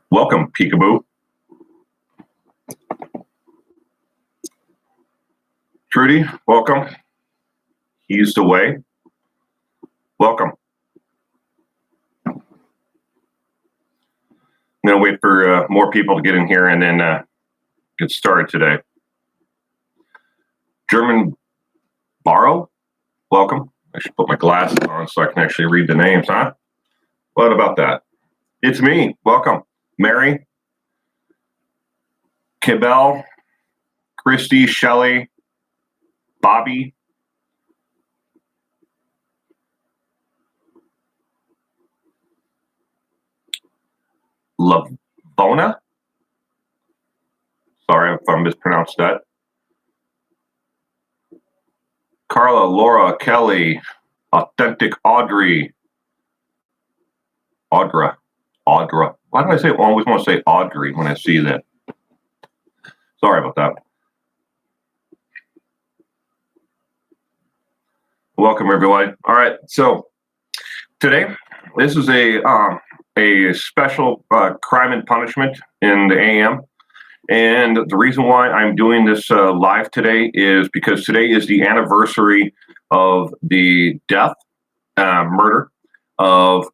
Welcome, Peekaboo. Trudy, welcome. He's the way. Welcome. I'm going to wait for more people to get in here and then get started today. German Parole, welcome. I should put my glasses on so I can actually read the names, huh? What about that? It's me. Welcome. Mary, Kibel, Christy, Shelley, Bobby, Lavona. Sorry if I mispronounced that. Carla, Laura, Kelly, Authentic Audrey, Audra. Why do I say? I always want to say Audrey when I see that. Sorry about that. Welcome, everyone. All right, so today this is a special crime and punishment in the AM, and the reason why I'm doing this live today is because today is the anniversary of the death, murder of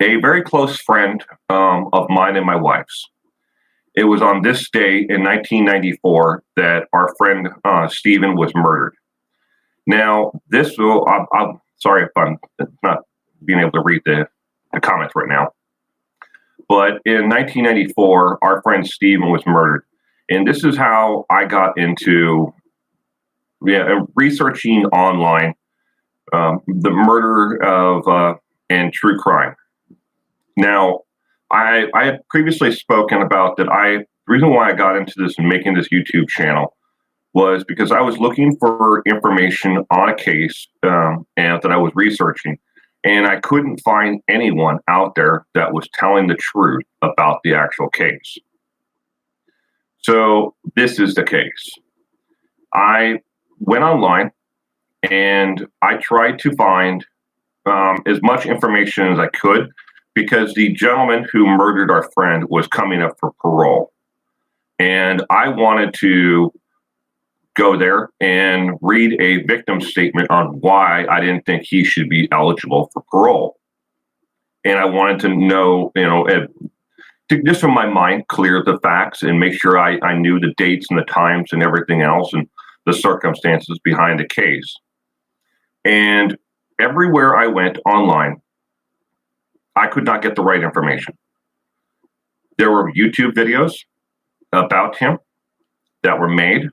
a very close friend of mine and my wife's. It was on this day in 1994 that our friend Stephen was murdered. Now, this will, I'm sorry if I'm not being able to read the comments right now, but in 1994, our friend Stephen was murdered. And this is how I got into researching online the murder of and true crime. Now, I had previously spoken about that. The reason why I got into this and making this YouTube channel was because I was looking for information on a case and that I was researching, and I couldn't find anyone out there that was telling the truth about the actual case. So this is the case. I went online and I tried to find as much information as I could, because the gentleman who murdered our friend was coming up for parole. And I wanted to go there and read a victim statement on why I didn't think he should be eligible for parole. And I wanted to know, to just from my mind, clear the facts and make sure I knew the dates and the times and everything else and the circumstances behind the case. And everywhere I went online, I could not get the right information. There were YouTube videos about him that were made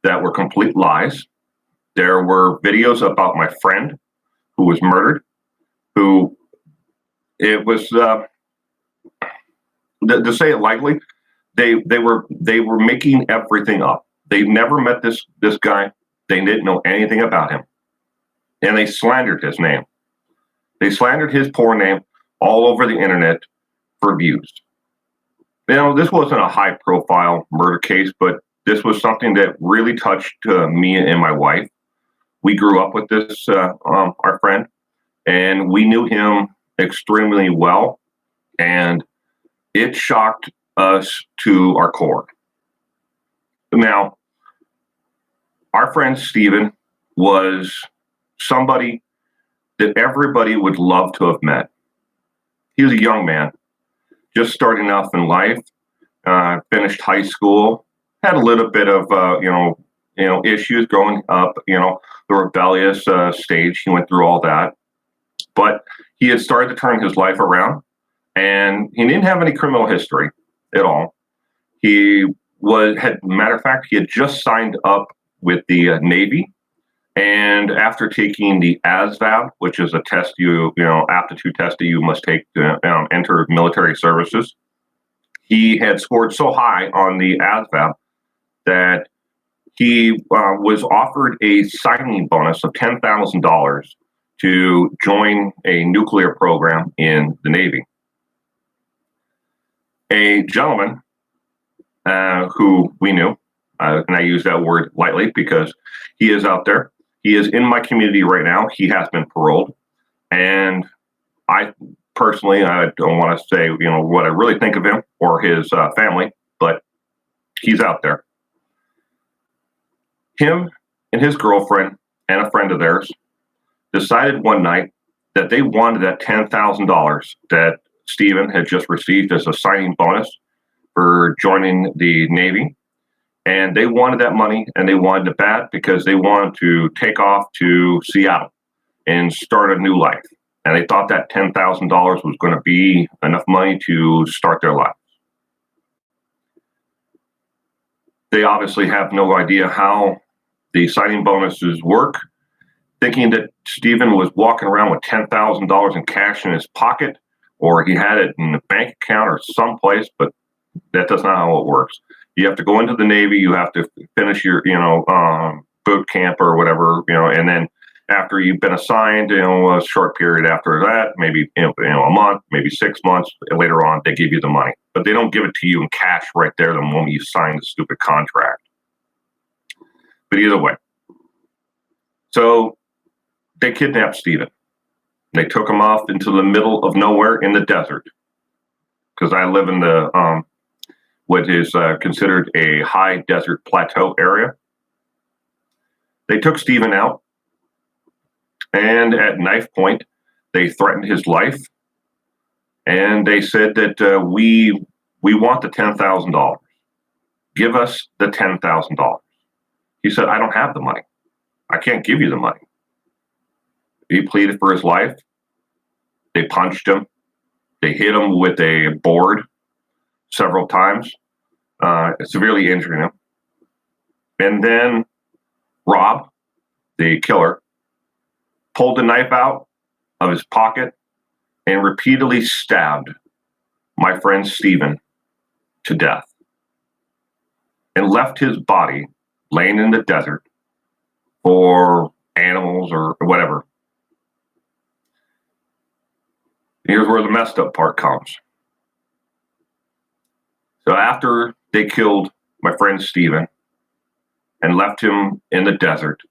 that were complete lies. There were videos about my friend who was murdered, who it was, to say it lightly, they were making everything up. They never met this guy. They didn't know anything about him. And they slandered his name. They slandered his poor name all over the internet for views. This wasn't a high profile murder case, but this was something that really touched me and my wife. We grew up with this, our friend, and we knew him extremely well, and it shocked us to our core. Now, our friend Stephen was somebody that everybody would love to have met. He was a young man, just starting off in life, finished high school, had a little bit of, issues growing up, the rebellious stage. He went through all that, but he had started to turn his life around, and he didn't have any criminal history at all. Matter of fact, he had just signed up with the Navy. And after taking the ASVAB, which is a test aptitude test that you must take to enter military services, he had scored so high on the ASVAB that he was offered a signing bonus of $10,000 to join a nuclear program in the Navy. A gentleman who we knew, and I use that word lightly because he is out there. He is in my community right now. He has been paroled. And I personally, I don't want to say, what I really think of him or his family, but he's out there. Him and his girlfriend and a friend of theirs decided one night that they wanted that $10,000 that Stephen had just received as a signing bonus for joining the Navy. And they wanted that money, and they wanted it bad because they wanted to take off to Seattle and start a new life. And they thought that $10,000 was going to be enough money to start their life. They obviously have no idea how the signing bonuses work, thinking that Stephen was walking around with $10,000 in cash in his pocket, or he had it in a bank account or someplace, but that does not how it works. You have to go into the Navy, you have to finish your, boot camp or whatever, and then after you've been assigned, a short period after that, maybe, a month, maybe 6 months later on, they give you the money. But they don't give it to you in cash right there the moment you sign the stupid contract. But either way. So they kidnapped Stephen. They took him off into the middle of nowhere in the desert. Because I live in the, what is considered a high desert plateau area. They took Stephen out. And at knife point, they threatened his life. And they said that we want the $10,000. Give us the $10,000. He said, I don't have the money. I can't give you the money. He pleaded for his life. They punched him. They hit him with a board several times, severely injuring him. And then Rob, the killer, pulled the knife out of his pocket and repeatedly stabbed my friend Stephen to death and left his body laying in the desert for animals or whatever. Here's where the messed up part comes. So after they killed my friend Stephen and left him in the desert,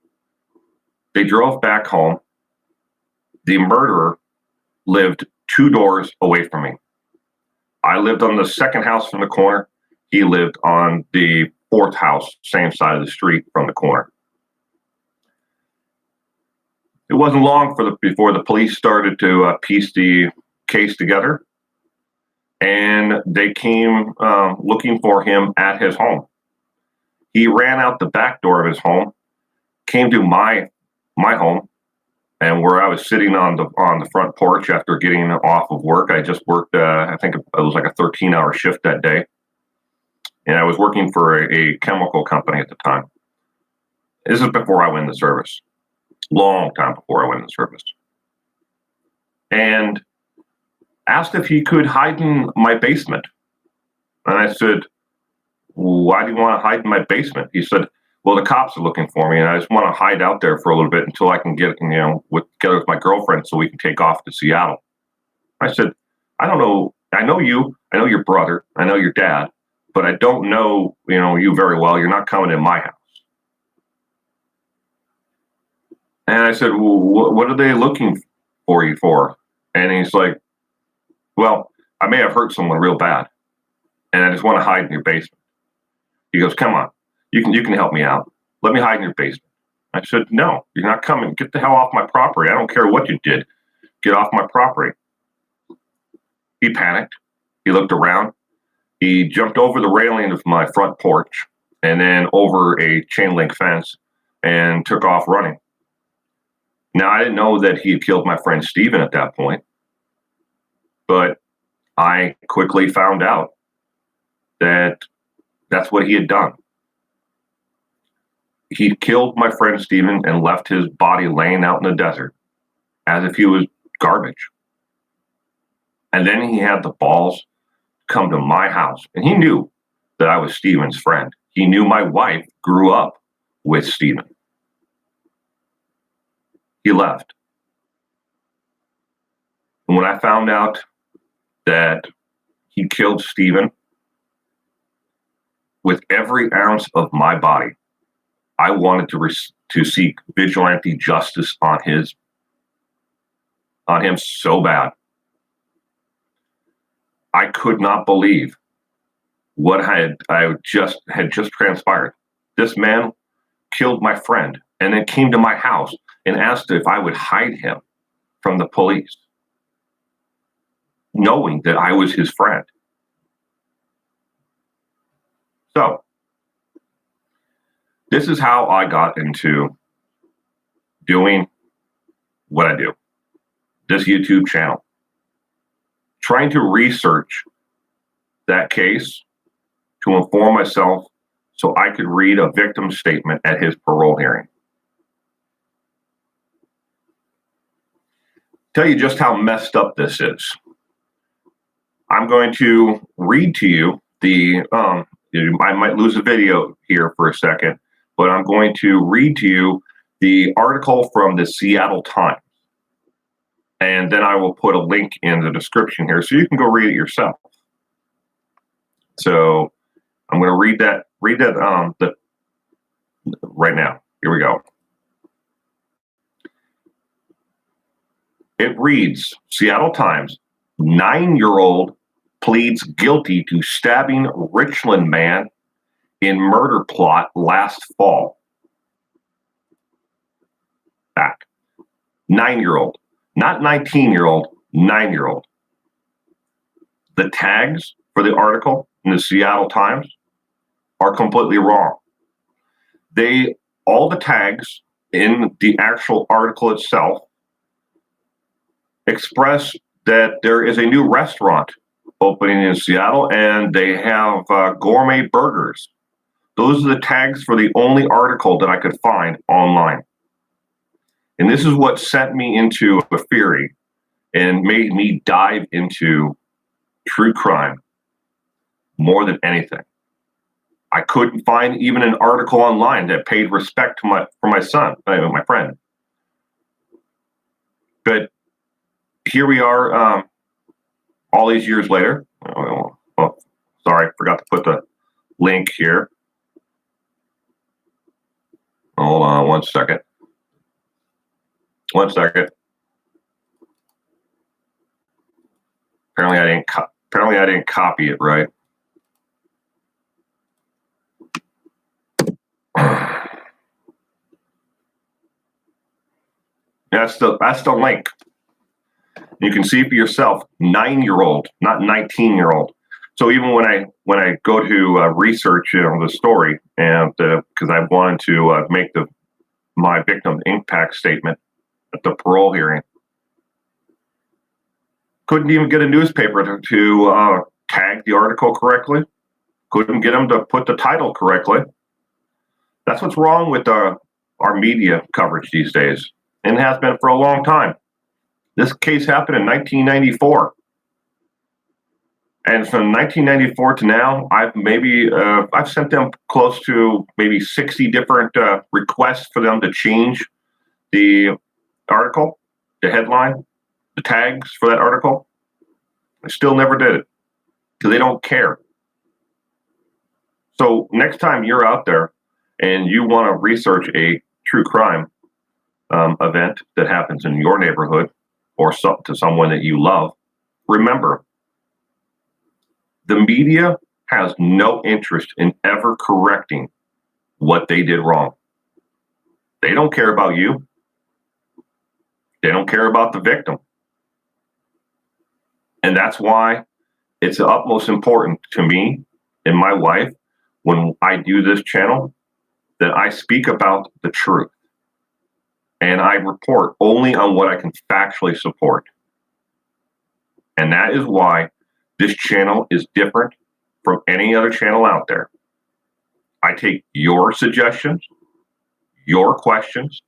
they drove back home. The murderer lived 2 doors away from me. I lived on the second house from the corner. He lived on the 4th house, same side of the street from the corner. It wasn't long before the police started to piece the case together, and they came looking for him at his home. He ran out the back door of his home, came to my home, and where I was sitting on the front porch after getting off of work. I just worked, I think it was like a 13-hour shift that day. And I was working for a chemical company at the time. This is before I went into service. Long time before I went into service. And asked if he could hide in my basement. And I said, why do you want to hide in my basement? He said, well, the cops are looking for me, and I just want to hide out there for a little bit until I can get, together with my girlfriend so we can take off to Seattle. I said, I don't know. I know you. I know your brother. I know your dad, but I don't know, you very well. You're not coming in my house. And I said, well, what are they looking for you for? And he's like, well, I may have hurt someone real bad, and I just want to hide in your basement. He goes, come on. You can help me out. Let me hide in your basement. I said, no, you're not coming. Get the hell off my property. I don't care what you did. Get off my property. He panicked. He looked around. He jumped over the railing of my front porch and then over a chain link fence and took off running. Now, I didn't know that he had killed my friend Stephen at that point, but I quickly found out that that's what he had done. He killed my friend Stephen and left his body laying out in the desert as if he was garbage. And then he had the balls to come to my house. And he knew that I was Stephen's friend. He knew my wife grew up with Stephen. He left. And when I found out that he killed Stephen, with every ounce of my body, I wanted to seek vigilante justice on him so bad. I could not believe what had just transpired. This man killed my friend and then came to my house and asked if I would hide him from the police, knowing that I was his friend. So, this is how I got into doing what I do, this YouTube channel, trying to research that case to inform myself so I could read a victim statement at his parole hearing. Tell you just how messed up this is. I'm going to read to you I might lose the video here for a second, but I'm going to read to you the article from the Seattle Times. And then I will put a link in the description here so you can go read it yourself. So I'm going to read that right now. Here we go. It reads, Seattle Times, 9-year-old pleads guilty to stabbing Richland man in murder plot last fall. Back. 9-year-old. Not 19-year-old, 9-year-old. The tags for the article in the Seattle Times are completely wrong. All the tags in the actual article itself express that there is a new restaurant opening in Seattle and they have gourmet burgers. Those are the tags for the only article that I could find online. And this is what sent me into a fury and made me dive into true crime more than anything. I couldn't find even an article online that paid respect to my son, my friend. But here we are, all these years later. Oh, sorry, forgot to put the link here. Hold on 1 second. 1 second. Apparently I didn't copy it right. That's the link. You can see for yourself, 9-year-old, not 19-year-old. So even when I go to research, the story, and because I wanted to make my victim impact statement at the parole hearing, couldn't even get a newspaper to tag the article correctly. Couldn't get them to put the title correctly. That's what's wrong with our media coverage these days, and has been for a long time. This case happened in 1994. And from 1994 to now, I've sent them close to maybe 60 different requests for them to change the article, the headline, the tags for that article. I still never did it because they don't care. So next time you're out there and you want to research a true crime event that happens in your neighborhood or to someone that you love, remember, the media has no interest in ever correcting what they did wrong. They don't care about you. They don't care about the victim. And that's why it's the utmost important to me and my wife when I do this channel that I speak about the truth. And I report only on what I can factually support. And that is why this channel is different from any other channel out there. I take your suggestions, your questions,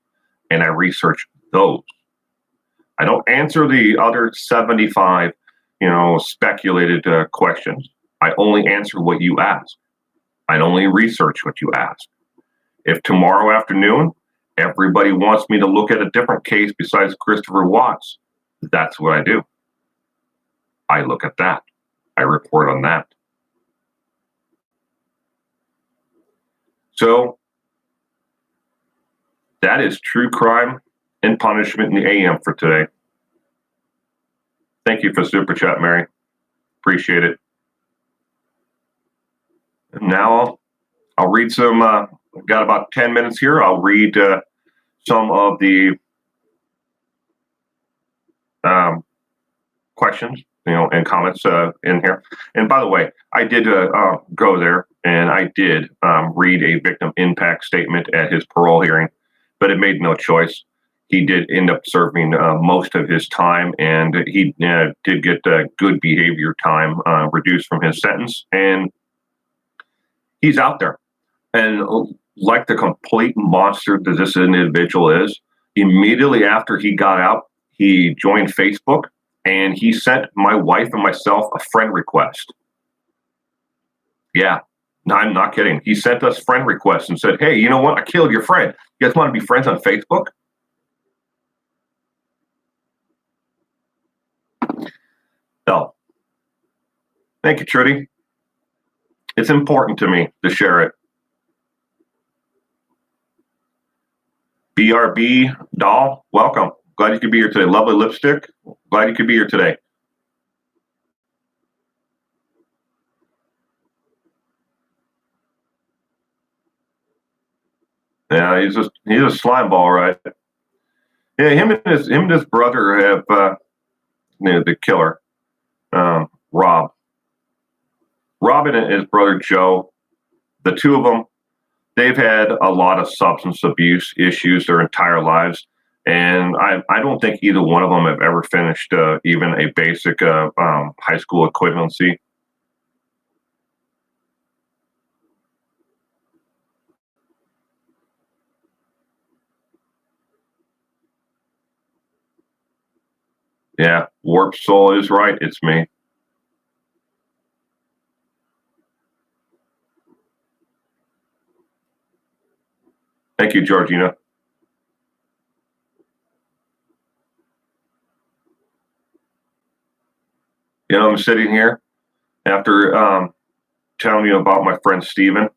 and I research those. I don't answer the other 75, speculated questions. I only answer what you ask. I only research what you ask. If tomorrow afternoon, everybody wants me to look at a different case besides Christopher Watts, that's what I do. I look at that. I report on that. So that is True Crime and Punishment in the AM for today. Thank you for Super Chat, Mary. Appreciate it. And now I'll read some. I've got about 10 minutes here. I'll read some of the questions, and comments in here. And by the way, I did go there and I did read a victim impact statement at his parole hearing, but it made no choice. He did end up serving most of his time, and he did get good behavior time reduced from his sentence, and he's out there. And like the complete monster that this individual is, immediately after he got out, he joined Facebook and he sent my wife and myself a friend request. Yeah, no, I'm not kidding. He sent us friend requests and said, "Hey, you know what? I killed your friend. You guys want to be friends on Facebook?" So, thank you, Trudy. It's important to me to share it. BRB doll, welcome. Glad you could be here today. Lovely lipstick. Glad you could be here today. Yeah, he's a slime ball, right? Yeah, him and his brother have the killer, Rob. Rob and his brother Joe, the two of them, they've had a lot of substance abuse issues their entire lives. And I don't think either one of them have ever finished even a basic high school equivalency. Yeah, Warped Soul is right. It's me. Thank you, Georgina. I'm sitting here after telling you about my friend Steven,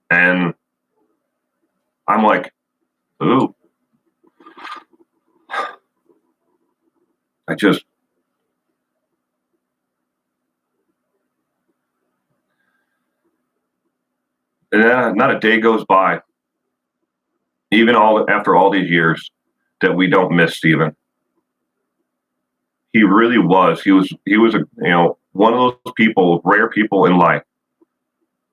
and I'm like, ooh, I just, not a day goes by, even after all these years, that we don't miss Steven. He really was. He was a one of those people, rare people in life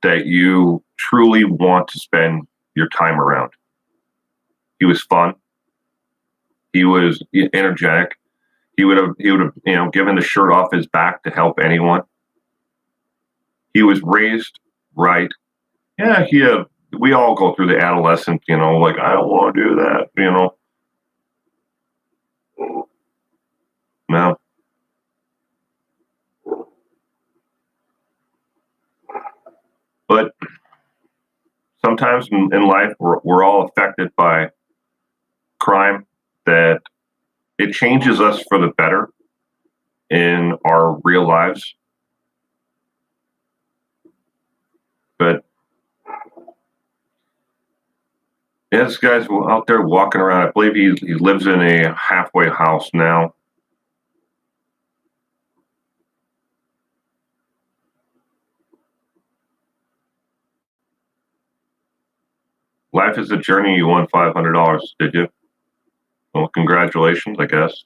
that you truly want to spend your time around. He was fun. He was energetic. He would have given the shirt off his back to help anyone. He was raised right. Yeah, we all go through the adolescent, like I don't want to do that, No. But sometimes in life, we're all affected by crime that it changes us for the better in our real lives. But yeah, this guy's out there walking around. I believe he lives in a halfway house now. Life is a journey. You won $500, did you? Well, congratulations, I guess.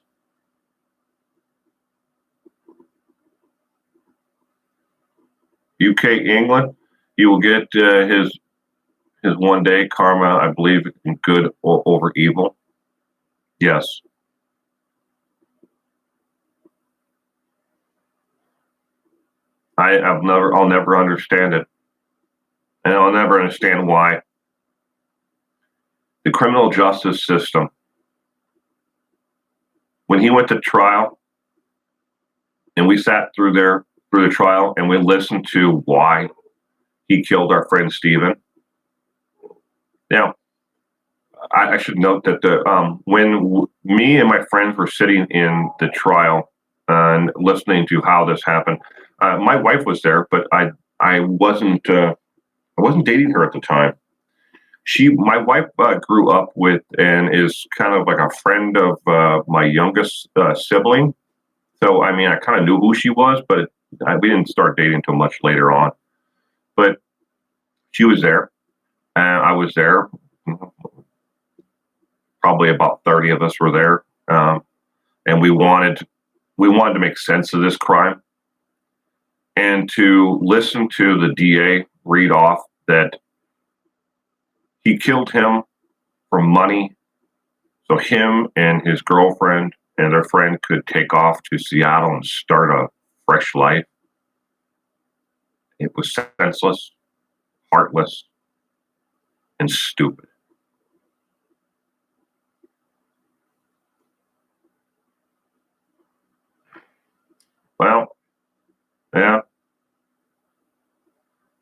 UK, England, he will get his one day karma, I believe, in good over evil. Yes. I'll never understand it. And I'll never understand why. The criminal justice system, when he went to trial and we sat through the trial and we listened to why he killed our friend Steven. Now, I should note that when me and my friends were sitting in the trial and listening to how this happened, my wife was there, but I wasn't dating her at the time. My wife grew up with and is kind of like a friend of my youngest sibling So, I mean, I kind of knew who she was, but we didn't start dating until much later on. But she was there, and I was there. Probably about 30 of us were there, and we wanted to make sense of this crime, and to listen to the DA read off that he killed him for money, so him and his girlfriend and their friend could take off to Seattle and start a fresh life. It was senseless, heartless, and stupid. Well, yeah,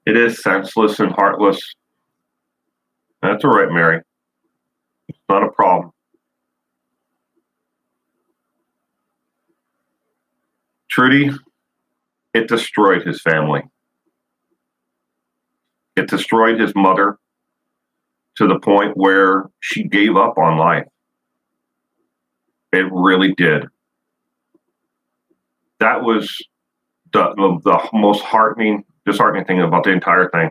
it is senseless and heartless. That's all right, Mary. It's not a problem. Trudy, it destroyed his family. It destroyed his mother to the point where she gave up on life. It really did. That was the most disheartening thing about the entire thing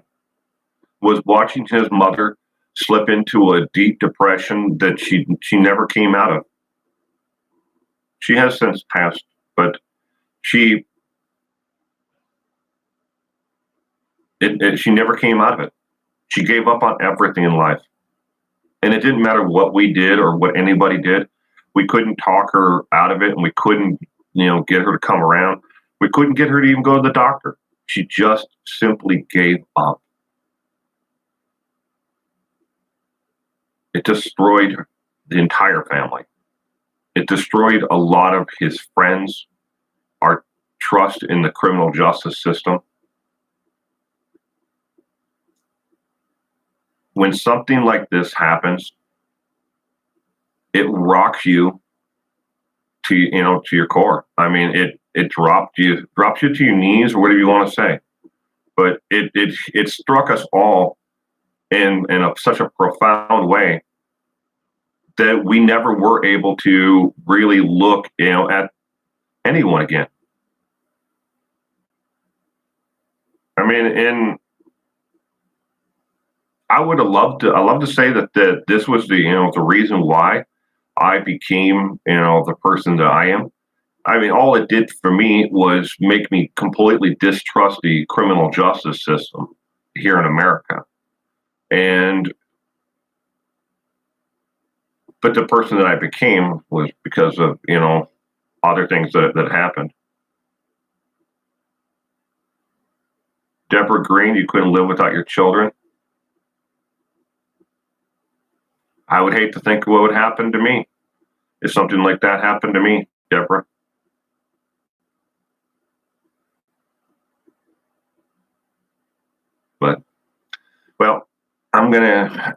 was watching his mother slip into a deep depression that she never came out of. She has since passed, but she she never came out of it. She gave up on everything in life, and it didn't matter what we did or what anybody did. We couldn't talk her out of it, and we couldn't, get her to come around. We couldn't get her to even go to the doctor. She just simply gave up. It destroyed the entire family. It destroyed a lot of his friends, our trust in the criminal justice system. When something like this happens, it rocks you to your core. I mean, it dropped you to your knees, or whatever you want to say. But it struck us all in such a profound way that we never were able to really look, at anyone again. I mean, and I love to say that this was the reason why I became, the person that I am. I mean, all it did for me was make me completely distrust the criminal justice system here in America. And but the person that I became was because of, other things that happened. Deborah Green, you couldn't live without your children. I would hate to think what would happen to me if something like that happened to me, Deborah. But, well, I'm going to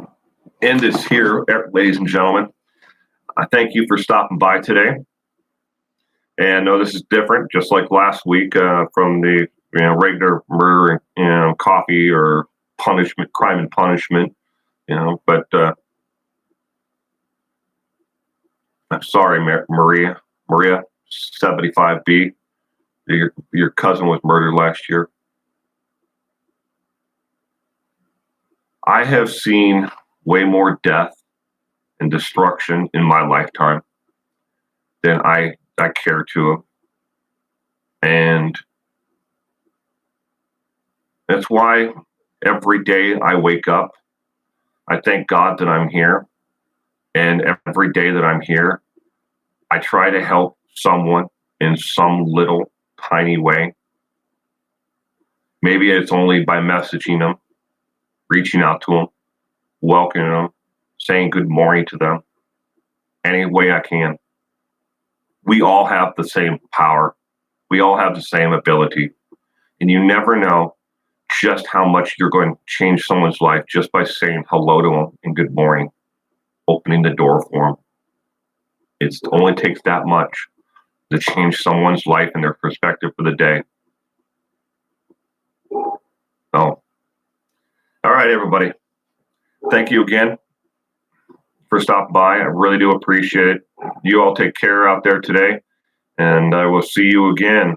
end this here, ladies and gentlemen. I thank you for stopping by today. And I know this is different, just like last week, from the regular murder, coffee or punishment, crime and punishment, But I'm sorry, Maria 75B. Your cousin was murdered last year. I have seen way more death and destruction in my lifetime than I care to. And that's why every day I wake up, I thank God that I'm here. And every day that I'm here, I try to help someone in some little tiny way. Maybe it's only by messaging them, reaching out to them, welcoming them, saying good morning to them, any way I can. We all have the same power. We all have the same ability. And you never know just how much you're going to change someone's life just by saying hello to them and good morning, opening the door for them. It only takes that much to change someone's life and their perspective for the day. Oh, all right, everybody. Thank you again for stopping by. I really do appreciate it. You all take care out there today. and I will see you again